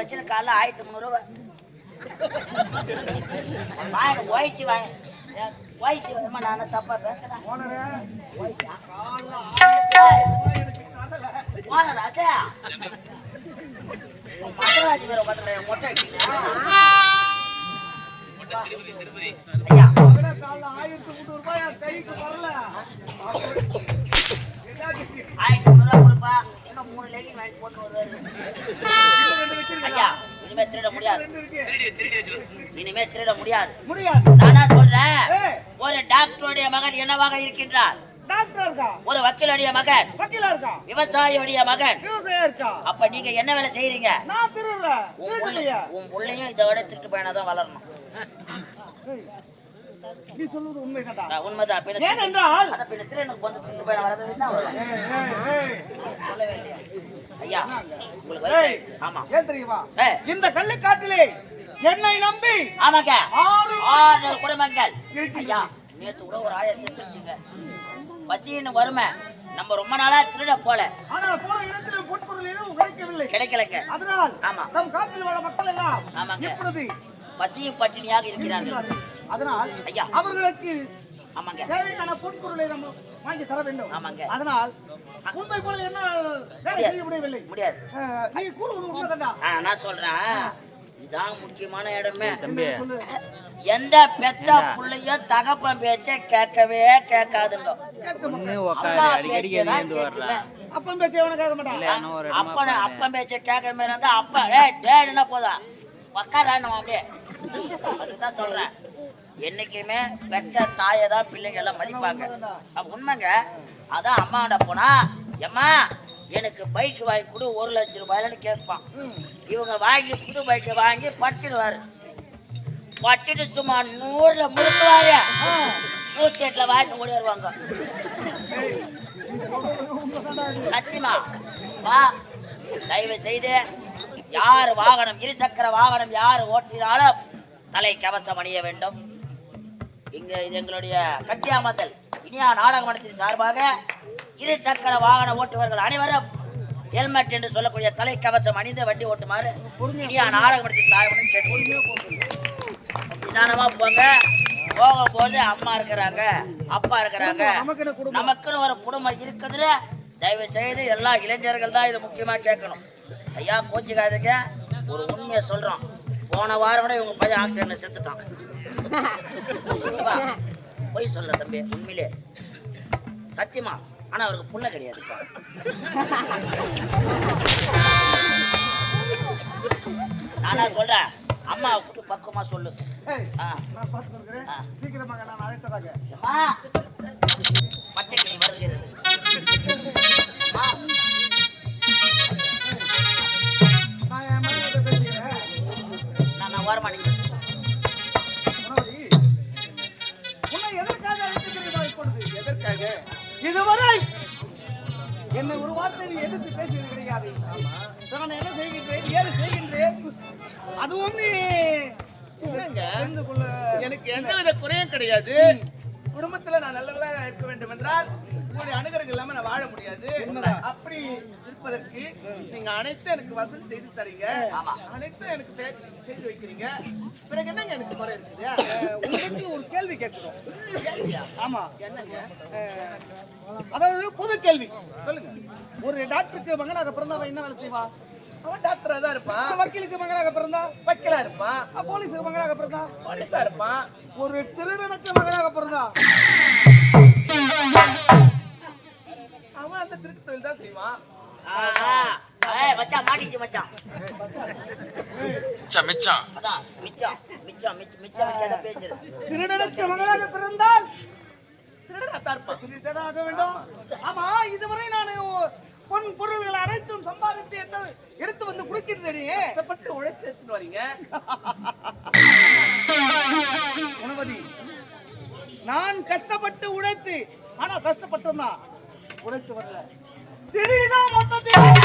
வச்சு காலைல 1300 ரூபாய் வயசு வயசு வருமா? நான் தப்பா பேசுறேன். மதுராஜ் பேர் உட்காந்து மொட்டை ஐயா 1300 ரூபாய் கொடுப்பா. இன்னும் 3 லேகின் வாங்கி போட்டு வருவாரு. ஐயா இனிமே திருட முடியாது. இனிமே திருட முடியாது. நானா சொல்றேன், ஒரு டாக்டருடைய மகன் என்னவாக இருக்கின்றார்? ஒரு வக்கீலுடைய மகன், விவசாயியுடைய மகன். அப்ப நீங்க என்ன வேலை செய்யறீங்க? உன் பிள்ளையும் இதை விட திருட்டு பையனாதான் வளரணும். நீ சொல்வது உண்மைதான். உண்மைதான். ஏனென்றால் அத பின்ன திருடனுக்கு வந்து திருட்டு பையனா வரது என்ன சொல்லவே இல்லையா? ஐயா உங்களுக்கு வயசு ஆமா ஏன் தெரியுமா? இந்த கள்ளிக்காட்டிலே என்னை நம்பி ஆமாங்க 6 குடும்பங்கள். ஐயா நேத்து கூட ஒரு ஆயா செத்துச்சுங்க. பசின்னு வருமே. நம்ம ரொம்ப நாளா திருட போல. ஆனா போன இடத்துல பொற்பொருள் எதுவும் கிடைக்கவில்லை. கிடைக்கலங்க. அதனால் ஆமா நம் காட்டில் வாழ மக்கள் எல்லாம் ஆமாங்க இப்பொழுது பசியும் பட்டினியாக இருக்கிறார்கள். அதனால் ஐயா அவர்களுக்கு ஆமாங்க தேவையான பொற்பொருளை நம்ம வாங்கி தர வேண்டும். ஆமாங்க. அதனால் உண்மை போல என்ன வேலை செய்ய முடியவில்லை. முடியாது. நீ கூறுவது உண்மைதான்டா. நான் சொல்றேன், இதான் முக்கியமான இடமே. எந்த பெத்த புள்ளையும் தகப்பன் பேச்ச கேட்கவே கேட்காதுங்க. அப்பன் பேச்ச கேட்க மாட்டான். அப்பன் பேச்ச கேட்கற மாதிரி இருந்தா அப்பா டேடுன்னா போதும் உக்காரான்னு அப்படியே. அதுதான் சொல்றேன், என்னைக்குமே பெத்த தாயை தான் பிள்ளைங்க எல்லாம் மதிப்பாங்க. உண்மைங்க. அதான் அம்மாண்ட போனா எம்மா எனக்கு பைக் வாங்கி கொடு 1 லட்சம் ரூபாயிலன்னு கேட்பான். இவங்க வாங்கி புது பைக்கை வாங்கி படிச்சிடுவாரு. படிச்சுட்டு சும்மா 100ல முழுக்குவாரு. 108ல வாங்கி ஓடி வருவாங்க. சத்தியமா வா தயவு செய்து யார் வாகனம் இருசக்கர வாகனம் யார் ஓட்டினாலும் தலை கவசம் அணிய வேண்டும். இங்க இது எங்களுடைய கட்டியாமத்தல் இனியா நாடக மன்றத்தின் சார்பாக இருசக்கர வாகன ஓட்டுவர்கள் அனைவரும் ஹெல்மெட் என்று சொல்லக்கூடிய தலை கவசம் அணிந்து வண்டி ஓட்டுமாறு இனியா நாடக மன்றத்தின் சார்பாக கேட்டு நிதானமா போங்க. போகும்போது அம்மா இருக்கிறாங்க, அப்பா இருக்கிறாங்க, நமக்குன்னு ஒரு குடும்பம் இருக்குதுல. தயவு செய்து எல்லா இளைஞர்கள் தான் இது முக்கியமா கேட்கணும். ஐயா கோச்சிக்காதீங்க, ஒரு உண்மையை சொல்றோம். போன வாரம் கூட இவங்க பையன் ஆக்சிடென்ட்ல செத்துட்டான். போய் சொல்ல தம்பி, உண்மையிலே சத்தியமா. ஆனா அவருக்கு புள்ள கிடையாது. நானா சொல்றேன், அம்மா கூட்டு பக்குவமா சொல்லு. பச்சை கிளி வருகிறது. நான் வரமா நீங்க எதற்காக இதுவரை என்னை ஒரு வார்த்தை எதிர்த்து பேசியது கிடையாது. நான் என்ன செய்கின்றேன், ஏது செய்கின்றேன், அதுவும் எனக்கு எந்தவித குறையும் கிடையாது. குடும்பத்துல நான் நல்லவர்களாக இருக்க வேண்டும் என்றால் உங்களுடைய அணுகர்கள் இல்லாம நான் வாழ முடியாது. அப்படி இருப்பதற்கு நீங்க அனைத்தும் எனக்கு வசூல் செய்து தரீங்க, அனைத்தும் எனக்கு செய்து வைக்கிறீங்க. பிறகு என்னங்க எனக்கு குறை இருக்குது? உங்களுக்கு ஒரு கேள்வி கேட்கிறோம். ஆமா என்னங்க? அதாவது பொது கேள்வி சொல்லுங்க. ஒரு டாக்டருக்கு மகனாக பிறந்தவன் என்ன வேலை செய்வா? அவன் டாக்டரா தான் இருப்பான். வக்கீலுக்கு மகனாக பிறந்தா வக்கீலா இருப்பான். போலீஸுக்கு மகனாக பிறந்தா போலீஸா இருப்பான். ஒரு திருடனுக்கு மகனாக பிறந்தா அவன் அந்த திருட்டு தொழில் தான் செய்வான். மச்சான் மாட்டிச்சு மச்சான். மிச்சம் அதான் மிச்சம் மிச்சம் மிச்சம் வைக்காத பேசுறது. திருடனுக்கு மகனாக பிறந்தால் திருடனா இருப்பான். திருடனாக வேண்டும். ஆமா, இதுவரை நான் பொன் பொருள்கள் அனைத்தும் சம்பாதித்து எடுத்து வந்து குடிக்கிறேன். கஷ்டப்பட்டு உழைச்சு எடுத்துட்டு வரீங்க. குணவதி, நான் கஷ்டப்பட்டு உழைத்து, ஆனா கஷ்டப்பட்டு தான் உழைத்து வரல. திருடிதான் மொத்தத்தில்